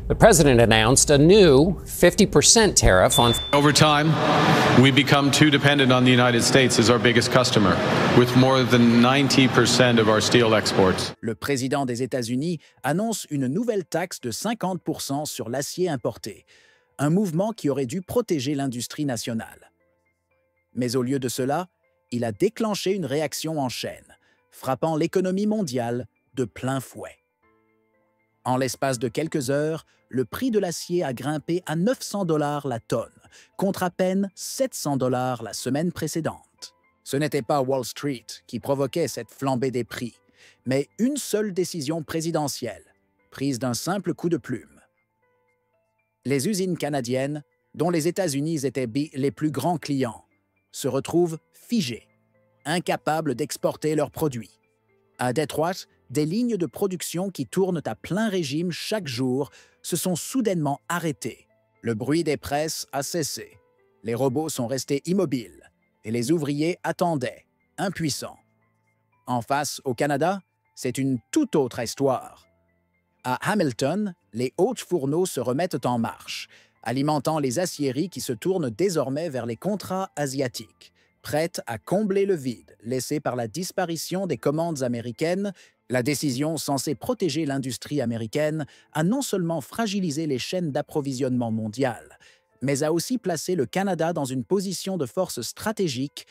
The president announced a new 50% tariff on. Over time, we become too dependent on the United States as our biggest customer, with more than 90% of our steel exports. Le président des États-Unis annonce une nouvelle taxe de 50% sur l'acier importé, un mouvement qui aurait dû protéger l'industrie nationale. Mais au lieu de cela, il a déclenché une réaction en chaîne, frappant l'économie mondiale de plein fouet. En l'espace de quelques heures, le prix de l'acier a grimpé à 900 $ la tonne, contre à peine 700 $ la semaine précédente. Ce n'était pas Wall Street qui provoquait cette flambée des prix, mais une seule décision présidentielle, prise d'un simple coup de plume. Les usines canadiennes, dont les États-Unis étaient les plus grands clients, se retrouvent figées, incapables d'exporter leurs produits. À Détroit, des lignes de production qui tournent à plein régime chaque jour se sont soudainement arrêtées. Le bruit des presses a cessé. Les robots sont restés immobiles et les ouvriers attendaient, impuissants. En face, au Canada, c'est une toute autre histoire. À Hamilton, les hautes fourneaux se remettent en marche, alimentant les aciéries qui se tournent désormais vers les contrats asiatiques, prêtes à combler le vide laissé par la disparition des commandes américaines. La décision censée protéger l'industrie américaine a non seulement fragilisé les chaînes d'approvisionnement mondiales, mais a aussi placé le Canada dans une position de force stratégique.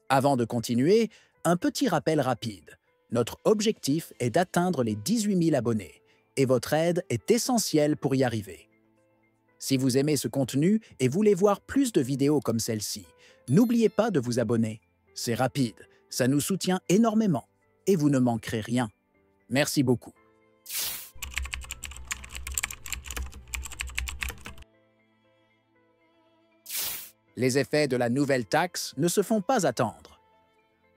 Avant de continuer, un petit rappel rapide. Notre objectif est d'atteindre les 18 000 abonnés, et votre aide est essentielle pour y arriver. Si vous aimez ce contenu et voulez voir plus de vidéos comme celle-ci, n'oubliez pas de vous abonner. C'est rapide, ça nous soutient énormément, et vous ne manquerez rien. Merci beaucoup. Les effets de la nouvelle taxe ne se font pas attendre.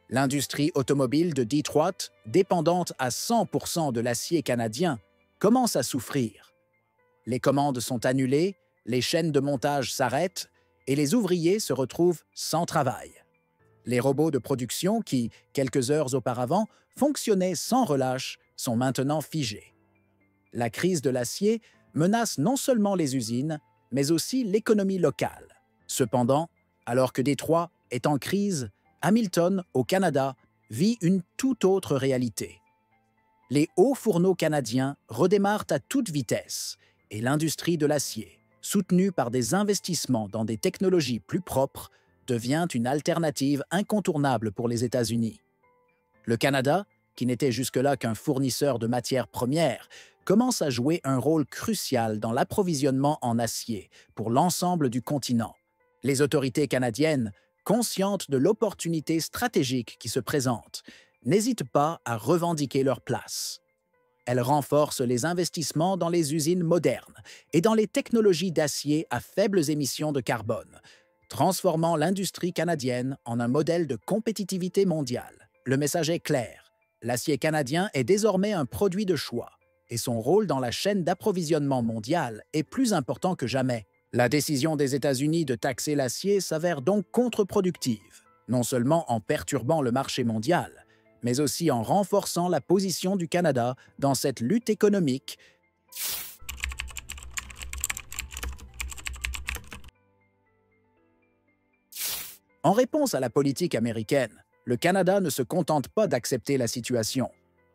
L'industrie automobile de Détroit, dépendante à 100% de l'acier canadien, commence à souffrir. Les commandes sont annulées, les chaînes de montage s'arrêtent et les ouvriers se retrouvent sans travail. Les robots de production qui, quelques heures auparavant, fonctionnaient sans relâche, sont maintenant figés. La crise de l'acier menace non seulement les usines, mais aussi l'économie locale. Cependant, alors que Détroit est en crise, Hamilton, au Canada, vit une toute autre réalité. Les hauts fourneaux canadiens redémarrent à toute vitesse et l'industrie de l'acier, soutenue par des investissements dans des technologies plus propres, devient une alternative incontournable pour les États-Unis. Le Canada, qui n'était jusque-là qu'un fournisseur de matières premières, commence à jouer un rôle crucial dans l'approvisionnement en acier pour l'ensemble du continent. Les autorités canadiennes, conscientes de l'opportunité stratégique qui se présente, n'hésitent pas à revendiquer leur place. Elles renforcent les investissements dans les usines modernes et dans les technologies d'acier à faibles émissions de carbone, transformant l'industrie canadienne en un modèle de compétitivité mondiale. Le message est clair. L'acier canadien est désormais un produit de choix et son rôle dans la chaîne d'approvisionnement mondiale est plus important que jamais. La décision des États-Unis de taxer l'acier s'avère donc contre-productive, non seulement en perturbant le marché mondial, mais aussi en renforçant la position du Canada dans cette lutte économique. En réponse à la politique américaine, le Canada ne se contente pas d'accepter la situation,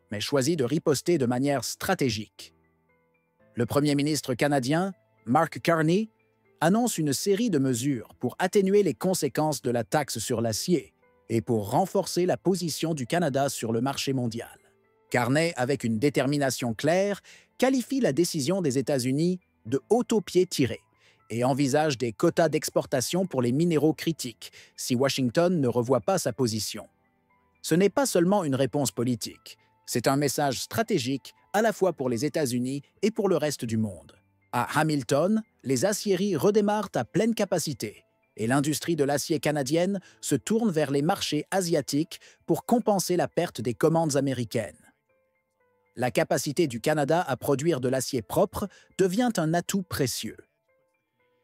mais choisit de riposter de manière stratégique. Le premier ministre canadien, Mark Carney, annonce une série de mesures pour atténuer les conséquences de la taxe sur l'acier et pour renforcer la position du Canada sur le marché mondial. Carney, avec une détermination claire, qualifie la décision des États-Unis de « haut au pied tiré » et envisage des quotas d'exportation pour les minéraux critiques si Washington ne revoit pas sa position. Ce n'est pas seulement une réponse politique, c'est un message stratégique à la fois pour les États-Unis et pour le reste du monde. À Hamilton, les aciéries redémarrent à pleine capacité et l'industrie de l'acier canadienne se tourne vers les marchés asiatiques pour compenser la perte des commandes américaines. La capacité du Canada à produire de l'acier propre devient un atout précieux.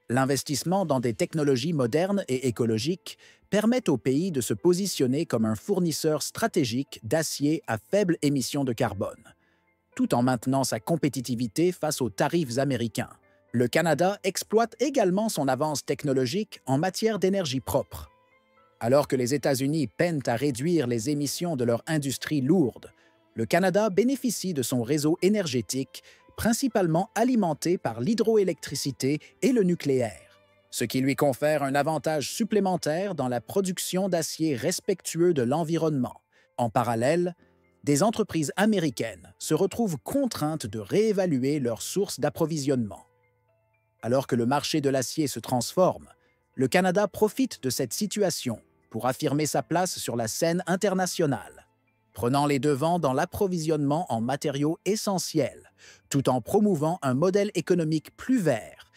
L'investissement dans des technologies modernes et écologiques permet au pays de se positionner comme un fournisseur stratégique d'acier à faible émission de carbone. tout en maintenant sa compétitivité face aux tarifs américains. Le Canada exploite également son avance technologique en matière d'énergie propre. Alors que les États-Unis peinent à réduire les émissions de leur industrie lourde, le Canada bénéficie de son réseau énergétique, principalement alimenté par l'hydroélectricité et le nucléaire, ce qui lui confère un avantage supplémentaire dans la production d'acier respectueux de l'environnement. En parallèle, des entreprises américaines se retrouvent contraintes de réévaluer leurs sources d'approvisionnement. Alors que le marché de l'acier se transforme, le Canada profite de cette situation pour affirmer sa place sur la scène internationale, prenant les devants dans l'approvisionnement en matériaux essentiels, tout en promouvant un modèle économique plus vert.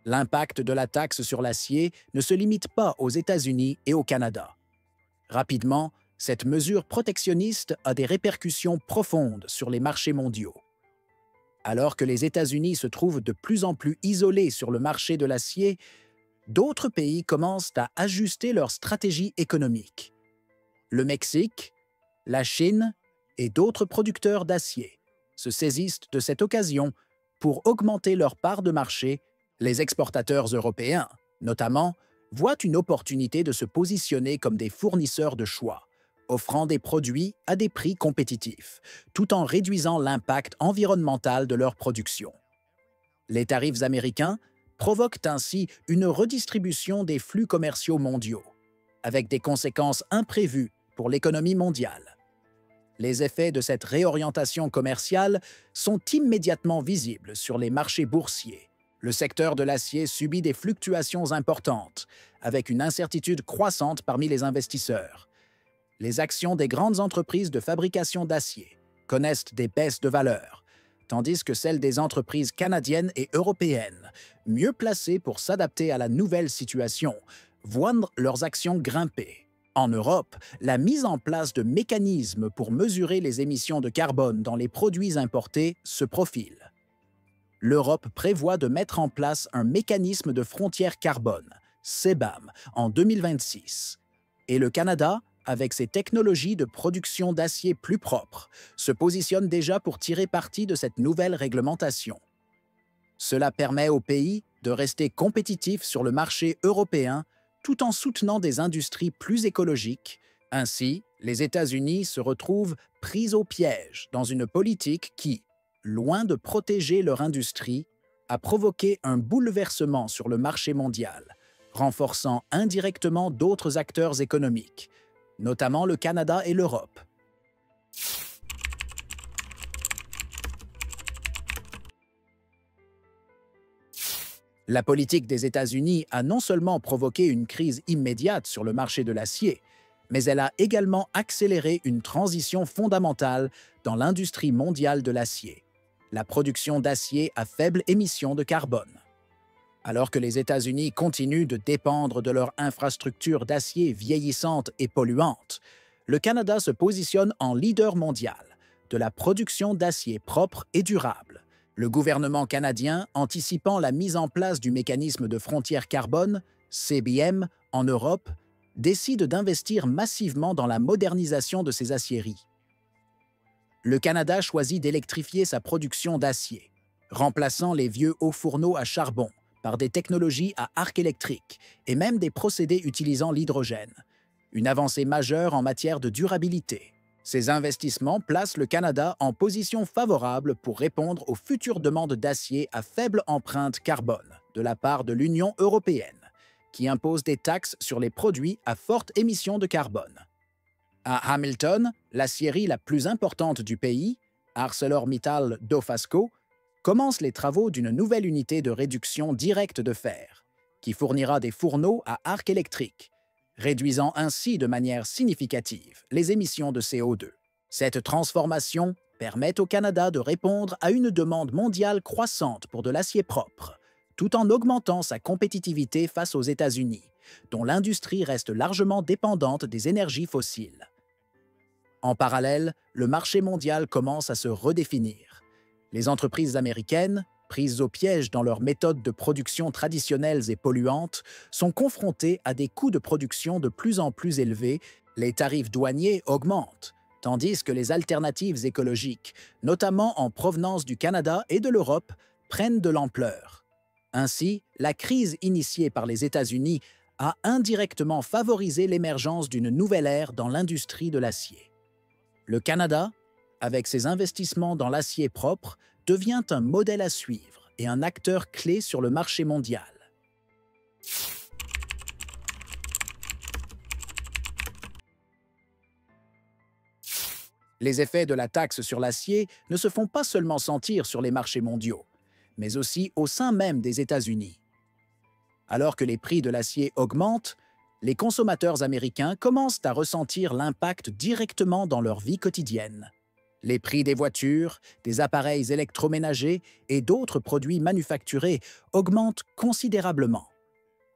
L'impact de la taxe sur l'acier ne se limite pas aux États-Unis et au Canada. Rapidement, cette mesure protectionniste a des répercussions profondes sur les marchés mondiaux. Alors que les États-Unis se trouvent de plus en plus isolés sur le marché de l'acier, d'autres pays commencent à ajuster leur stratégie économique. Le Mexique, la Chine et d'autres producteurs d'acier se saisissent de cette occasion pour augmenter leur part de marché. Les exportateurs européens, notamment, voient une opportunité de se positionner comme des fournisseurs de choix, offrant des produits à des prix compétitifs, tout en réduisant l'impact environnemental de leur production. Les tarifs américains provoquent ainsi une redistribution des flux commerciaux mondiaux, avec des conséquences imprévues pour l'économie mondiale. Les effets de cette réorientation commerciale sont immédiatement visibles sur les marchés boursiers. Le secteur de l'acier subit des fluctuations importantes, avec une incertitude croissante parmi les investisseurs. Les actions des grandes entreprises de fabrication d'acier connaissent des baisses de valeur, tandis que celles des entreprises canadiennes et européennes, mieux placées pour s'adapter à la nouvelle situation, voient leurs actions grimper. En Europe, la mise en place de mécanismes pour mesurer les émissions de carbone dans les produits importés se profile. L'Europe prévoit de mettre en place un mécanisme de frontière carbone, CBAM, en 2026. Et le Canada, avec ses technologies de production d'acier plus propres, se positionne déjà pour tirer parti de cette nouvelle réglementation. Cela permet au pays de rester compétitif sur le marché européen tout en soutenant des industries plus écologiques. Ainsi, les États-Unis se retrouvent pris au piège dans une politique qui, loin de protéger leur industrie, a provoqué un bouleversement sur le marché mondial, renforçant indirectement d'autres acteurs économiques, notamment le Canada et l'Europe. La politique des États-Unis a non seulement provoqué une crise immédiate sur le marché de l'acier, mais elle a également accéléré une transition fondamentale dans l'industrie mondiale de l'acier, la production d'acier à faible émission de carbone. Alors que les États-Unis continuent de dépendre de leur infrastructure d'acier vieillissante et polluante, le Canada se positionne en leader mondial de la production d'acier propre et durable. Le gouvernement canadien, anticipant la mise en place du mécanisme de frontière carbone, CBM, en Europe, décide d'investir massivement dans la modernisation de ses aciéries. Le Canada choisit d'électrifier sa production d'acier, remplaçant les vieux hauts fourneaux à charbon par des technologies à arc électrique et même des procédés utilisant l'hydrogène, une avancée majeure en matière de durabilité. Ces investissements placent le Canada en position favorable pour répondre aux futures demandes d'acier à faible empreinte carbone de la part de l'Union européenne, qui impose des taxes sur les produits à forte émission de carbone. À Hamilton, l'aciérie la plus importante du pays, ArcelorMittal Dofasco, commence les travaux d'une nouvelle unité de réduction directe de fer, qui fournira des fourneaux à arc électrique, réduisant ainsi de manière significative les émissions de CO2. Cette transformation permet au Canada de répondre à une demande mondiale croissante pour de l'acier propre, tout en augmentant sa compétitivité face aux États-Unis, dont l'industrie reste largement dépendante des énergies fossiles. En parallèle, le marché mondial commence à se redéfinir. Les entreprises américaines, prises au piège dans leurs méthodes de production traditionnelles et polluantes, sont confrontées à des coûts de production de plus en plus élevés, les tarifs douaniers augmentent, tandis que les alternatives écologiques, notamment en provenance du Canada et de l'Europe, prennent de l'ampleur. Ainsi, la crise initiée par les États-Unis a indirectement favorisé l'émergence d'une nouvelle ère dans l'industrie de l'acier. Le Canada, avec ses investissements dans l'acier propre, devient un modèle à suivre et un acteur clé sur le marché mondial. Les effets de la taxe sur l'acier ne se font pas seulement sentir sur les marchés mondiaux, mais aussi au sein même des États-Unis. Alors que les prix de l'acier augmentent, les consommateurs américains commencent à ressentir l'impact directement dans leur vie quotidienne. Les prix des voitures, des appareils électroménagers et d'autres produits manufacturés augmentent considérablement.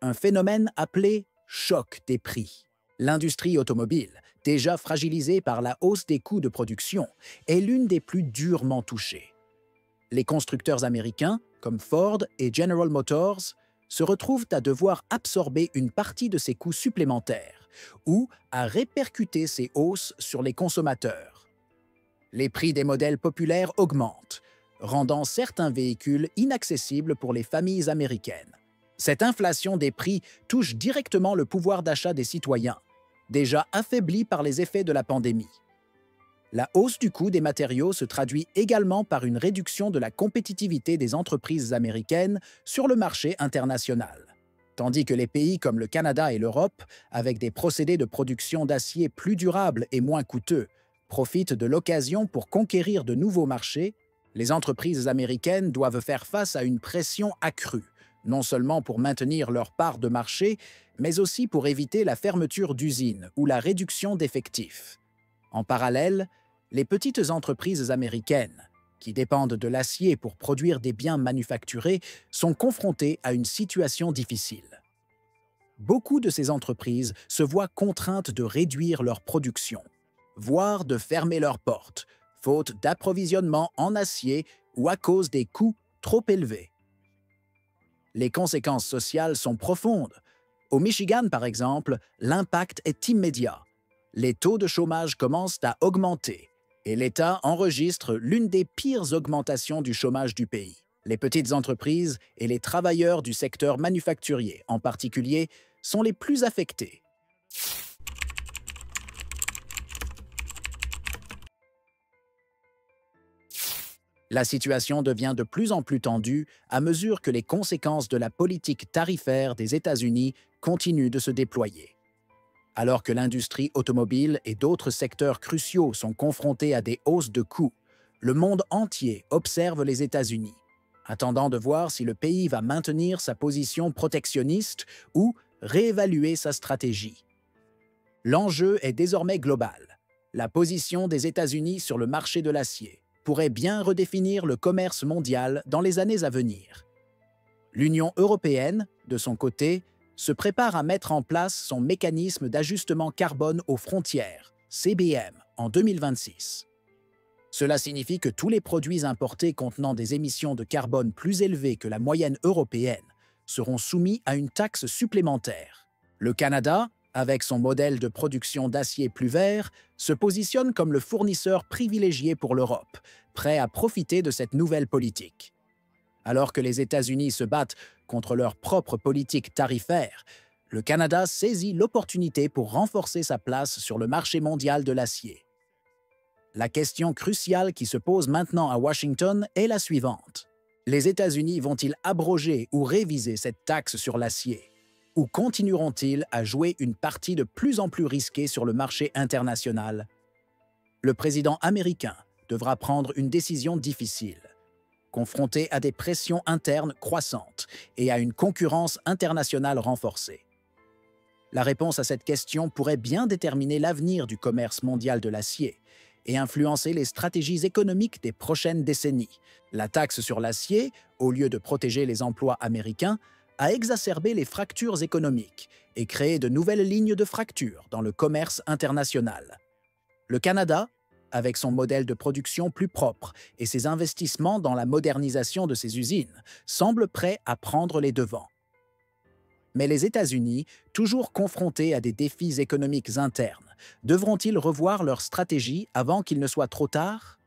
Un phénomène appelé « choc des prix ». L'industrie automobile, déjà fragilisée par la hausse des coûts de production, est l'une des plus durement touchées. Les constructeurs américains, comme Ford et General Motors, se retrouvent à devoir absorber une partie de ces coûts supplémentaires ou à répercuter ces hausses sur les consommateurs. Les prix des modèles populaires augmentent, rendant certains véhicules inaccessibles pour les familles américaines. Cette inflation des prix touche directement le pouvoir d'achat des citoyens, déjà affaibli par les effets de la pandémie. La hausse du coût des matériaux se traduit également par une réduction de la compétitivité des entreprises américaines sur le marché international. Tandis que les pays comme le Canada et l'Europe, avec des procédés de production d'acier plus durables et moins coûteux, profitent de l'occasion pour conquérir de nouveaux marchés, les entreprises américaines doivent faire face à une pression accrue, non seulement pour maintenir leur part de marché, mais aussi pour éviter la fermeture d'usines ou la réduction d'effectifs. En parallèle, les petites entreprises américaines, qui dépendent de l'acier pour produire des biens manufacturés, sont confrontées à une situation difficile. Beaucoup de ces entreprises se voient contraintes de réduire leur production, voire de fermer leurs portes, faute d'approvisionnement en acier ou à cause des coûts trop élevés. Les conséquences sociales sont profondes. Au Michigan, par exemple, l'impact est immédiat. Les taux de chômage commencent à augmenter et l'État enregistre l'une des pires augmentations du chômage du pays. Les petites entreprises et les travailleurs du secteur manufacturier, en particulier, sont les plus affectés. La situation devient de plus en plus tendue à mesure que les conséquences de la politique tarifaire des États-Unis continuent de se déployer. Alors que l'industrie automobile et d'autres secteurs cruciaux sont confrontés à des hausses de coûts, le monde entier observe les États-Unis, attendant de voir si le pays va maintenir sa position protectionniste ou réévaluer sa stratégie. L'enjeu est désormais global. La position des États-Unis sur le marché de l'acier pourrait bien redéfinir le commerce mondial dans les années à venir. L'Union européenne, de son côté, se prépare à mettre en place son mécanisme d'ajustement carbone aux frontières, CBM, en 2026. Cela signifie que tous les produits importés contenant des émissions de carbone plus élevées que la moyenne européenne seront soumis à une taxe supplémentaire. Le Canada, avec son modèle de production d'acier plus vert, se positionne comme le fournisseur privilégié pour l'Europe, prêt à profiter de cette nouvelle politique. Alors que les États-Unis se battent contre leur propre politique tarifaire, le Canada saisit l'opportunité pour renforcer sa place sur le marché mondial de l'acier. La question cruciale qui se pose maintenant à Washington est la suivante. Les États-Unis vont-ils abroger ou réviser cette taxe sur l'acier? Ou continueront-ils à jouer une partie de plus en plus risquée sur le marché international? Le président américain devra prendre une décision difficile, confronté à des pressions internes croissantes et à une concurrence internationale renforcée. La réponse à cette question pourrait bien déterminer l'avenir du commerce mondial de l'acier et influencer les stratégies économiques des prochaines décennies. La taxe sur l'acier, au lieu de protéger les emplois américains, a exacerbé les fractures économiques et créé de nouvelles lignes de fracture dans le commerce international. Le Canada, avec son modèle de production plus propre et ses investissements dans la modernisation de ses usines, semble prêt à prendre les devants. Mais les États-Unis, toujours confrontés à des défis économiques internes, devront-ils revoir leur stratégie avant qu'il ne soit trop tard ?